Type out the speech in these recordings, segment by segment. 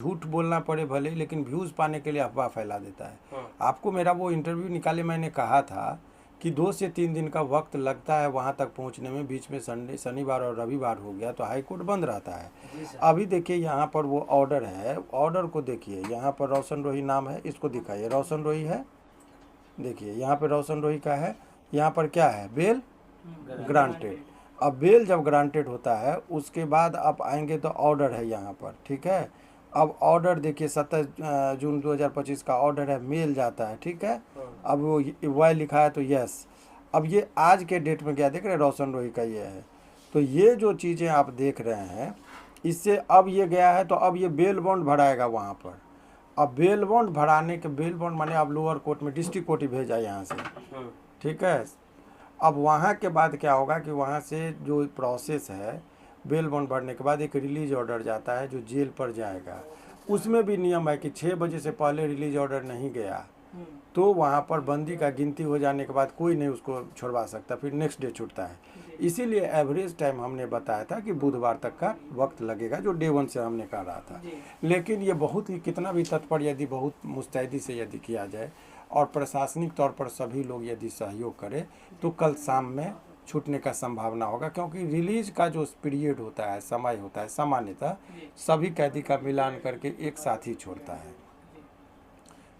झूठ बोलना पड़े भले, लेकिन व्यूज़ पाने के लिए अफवाह फैला देता है। आपको मेरा वो इंटरव्यू निकाले, मैंने कहा था कि 2 से 3 दिन का वक्त लगता है वहाँ तक पहुँचने में, बीच में शनिवार और रविवार हो गया तो हाई कोर्ट बंद रहता है। अभी देखिए यहाँ पर वो ऑर्डर है, ऑर्डर को देखिए, यहाँ पर रोशन रोही नाम है, इसको दिखाइए, रोशन रोही है, देखिए यहाँ पर रोशन रोही का है, यहाँ पर क्या है, बेल ग्रांटेड। अब बेल जब ग्रांटेड होता है उसके बाद आप आएंगे तो ऑर्डर है यहाँ पर, ठीक है। अब ऑर्डर देखिए 27 जून 2025 का ऑर्डर है, मेल जाता है, ठीक है। अब वो वाई लिखा है तो यस। अब ये आज के डेट में क्या देख रहे हैं, रोशन रोही का ये है। तो ये जो चीज़ें आप देख रहे हैं, इससे अब ये गया है तो अब ये बेल बॉन्ड भराएगा वहाँ पर। अब बेल बॉन्ड भराने के, बेल बॉन्ड माने आप लोअर कोर्ट में डिस्ट्रिक्ट कोर्ट ही भेजा यहाँ से, ठीक है। अब वहाँ के बाद क्या होगा कि वहाँ से जो प्रोसेस है, बेल बॉन्ड भरने के बाद एक रिलीज ऑर्डर जाता है जो जेल पर जाएगा। उसमें भी नियम है कि 6 बजे से पहले रिलीज ऑर्डर नहीं गया तो वहाँ पर बंदी का गिनती हो जाने के बाद कोई नहीं उसको छुड़वा सकता, फिर नेक्स्ट डे छूटता है। इसीलिए एवरेज टाइम हमने बताया था कि बुधवार तक का वक्त लगेगा, जो डे 1 से हमने कहा रहा था। लेकिन ये बहुत ही, कितना भी तत्पर यदि बहुत मुस्तैदी से यदि किया जाए और प्रशासनिक तौर पर सभी लोग यदि सहयोग करें तो कल शाम में छूटने का संभावना होगा, क्योंकि रिलीज का जो पीरियड होता है, समय होता है, सामान्यतः सभी कैदी का मिलान करके एक साथ ही छोड़ता है।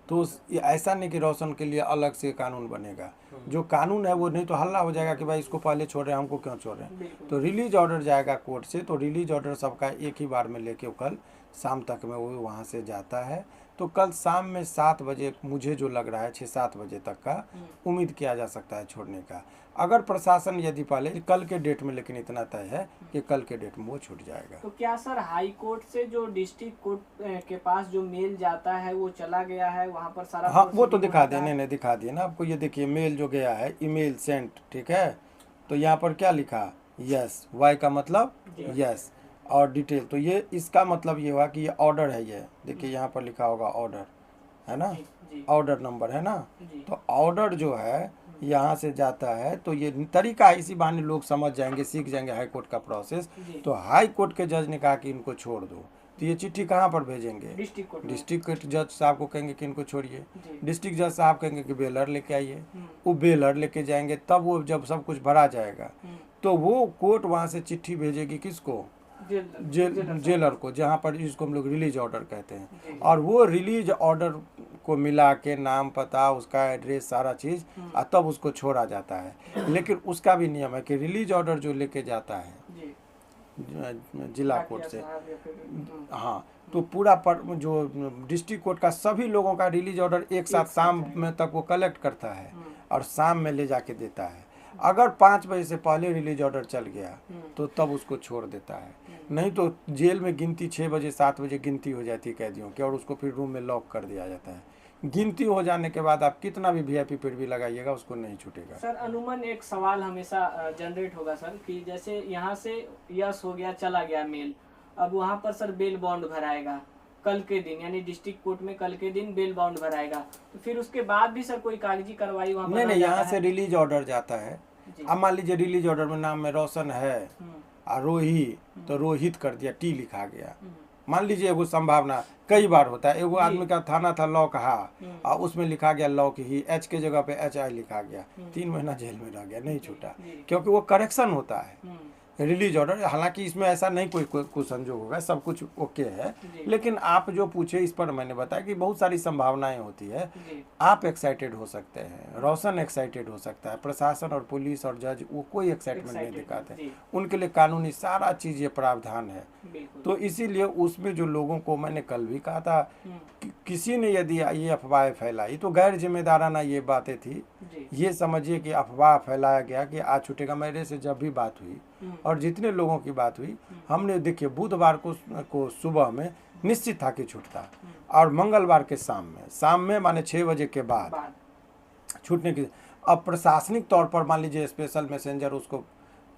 तो ऐसा नहीं कि रोशन के लिए अलग से कानून बनेगा, जो कानून है वो, नहीं तो हल्ला हो जाएगा कि भाई इसको पहले छोड़ रहे हैं, हमको क्यों छोड़ रहे हैं। तो रिलीज ऑर्डर जाएगा कोर्ट से, तो रिलीज ऑर्डर सबका एक ही बार में लेके कल शाम तक में वो वहाँ से जाता है। तो कल शाम में 7 बजे, मुझे जो लग रहा है 6-7 बजे तक का उम्मीद किया जा सकता है छोड़ने का, अगर प्रशासन यदि पहले, कल के डेट में, लेकिन इतना तय है कि कल के डेट में वो छूट जाएगा। तो क्या सर हाई कोर्ट से जो डिस्ट्रिक्ट कोर्ट के पास जो मेल जाता है वो चला गया है, वहाँ पर सारा? हाँ वो तो दिखा देने ने दिखा दिया ना आपको, ये देखिए मेल जो गया है, ईमेल सेंट, ठीक है। तो यहाँ पर क्या लिखा, यस, वाई का मतलब यस, और डिटेल, तो ये इसका मतलब ये हुआ कि ये ऑर्डर है। ये देखिए यहाँ पर लिखा होगा ऑर्डर, है ना, ऑर्डर नंबर है ना। तो ऑर्डर जो है यहाँ से जाता है, तो ये तरीका इसी बहाने लोग समझ जाएंगे, सीख जाएंगे हाई कोर्ट का प्रोसेस। तो हाई कोर्ट के जज ने कहा कि इनको छोड़ दो, तो ये चिट्ठी कहाँ पर भेजेंगे, डिस्ट्रिक्ट कोर्ट जज साहब को कहेंगे कि इनको छोड़िए, डिस्ट्रिक्ट जज साहब कहेंगे कि बेलर लेके आइए, वो बेलर लेके जाएंगे, तब वो जब सब कुछ भरा जाएगा तो वो कोर्ट वहाँ से चिट्ठी भेजेगी किसको, जेलर को, जहाँ पर इसको हम लोग रिलीज ऑर्डर कहते हैं। और वो रिलीज ऑर्डर को मिला के नाम, पता, उसका एड्रेस, सारा चीज़, और तब उसको छोड़ा जाता है। लेकिन उसका भी नियम है कि रिलीज ऑर्डर जो लेके जाता है जिला कोर्ट से, हाँ, तो पूरा पर जो डिस्ट्रिक्ट कोर्ट का सभी लोगों का रिलीज ऑर्डर एक साथ शाम में तक वो कलेक्ट करता है और शाम में ले जाके देता है। अगर 5 बजे से पहले रिलीज ऑर्डर चल गया तो तब उसको छोड़ देता है, नहीं तो जेल में गिनती 6 बजे 7 बजे गिनती हो जाती है कैदियों की, और उसको फिर रूम में लॉक कर दिया जाता है। गिनती हो जाने के बाद आप कितना भी वीआईपी पीरियड भी लगाइएगा उसको नहीं छूटेगा। सर अनुमान एक सवाल हमेशा जनरेट होगा सर, कि जैसे यहाँ से यस हो गया, चला गया मेल, अब वहाँ पर सर बेल बॉन्ड भराएगा कल के दिन, यानी डिस्ट्रिक्ट कोर्ट में कल के दिन बेल बॉन्ड भराएगा, तो फिर उसके बाद भी सर कोई कागजी कार्रवाई वहाँ पर नहीं, यहाँ से रिलीज ऑर्डर जाता है। अब मान लीजिए रिलीज ऑर्डर में नाम में रोशन है और रोही, तो रोहित कर दिया, टी लिखा गया। मान लीजिए एगो संभावना कई बार होता है, एगो आदमी का थाना था लौकहा और उसमें लिखा गया लौक ही, एच के जगह पे HI लिखा गया, 3 महीना जेल में रह गया, नहीं छूटा, क्योंकि वो करेक्शन होता है रिलीज ऑर्डर। हालांकि इसमें ऐसा नहीं कोई संजोग होगा, सब कुछ ओके है। लेकिन आप जो पूछे इस पर मैंने बताया कि बहुत सारी संभावनाएं होती है। आप एक्साइटेड हो सकते हैं, रोशन एक्साइटेड हो सकता है, प्रशासन और पुलिस और जज वो कोई एक्साइटमेंट नहीं दिखाते, उनके लिए कानूनी सारा चीज़ ये प्रावधान है। तो इसीलिए उसमें जो लोगों को, मैंने कल भी कहा था कि किसी ने यदि ये अफवाह फैलाई तो गैर जिम्मेदाराना ये बातें थी। ये समझिए कि अफवाह फैलाया गया कि आज छूटेगा। मेरे से जब भी बात हुई और जितने लोगों की बात हुई, हमने देखिए बुधवार को सुबह में निश्चित था कि छूटता, और मंगलवार के शाम में माने 6 बजे के बाद छूटने की। अब प्रशासनिक तौर पर मान लीजिए स्पेशल मैसेंजर उसको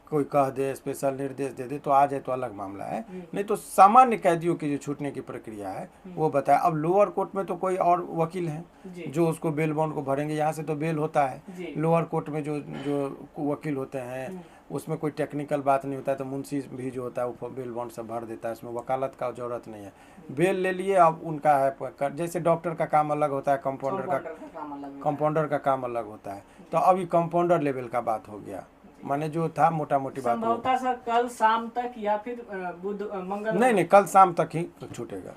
कोई कह दे, स्पेशल निर्देश दे दे तो आ जाए तो अलग मामला है, नहीं तो सामान्य कैदियों की जो छूटने की प्रक्रिया है वो बताए। अब लोअर कोर्ट में तो कोई और वकील हैं जो उसको बेल बॉन्ड को भरेंगे, यहाँ से तो बेल होता है। लोअर कोर्ट में जो वकील होते हैं उसमें कोई टेक्निकल बात नहीं होता है, तो मुंशी भी जो होता है वो बेल बॉन्ड सब भर देता है, उसमें वकालत का जरूरत नहीं है। बेल ले लिए, अब उनका है जैसे डॉक्टर का काम अलग होता है, कंपाउंडर का काम अलग है। कंपाउंडर का काम अलग होता है। तो अभी कंपाउंडर लेवल का बात हो गया, माने जो था मोटा मोटी बात हो। संभवतः सर कल शाम तक या फिर बुध मंगल नहीं, कल शाम तक ही छूटेगा।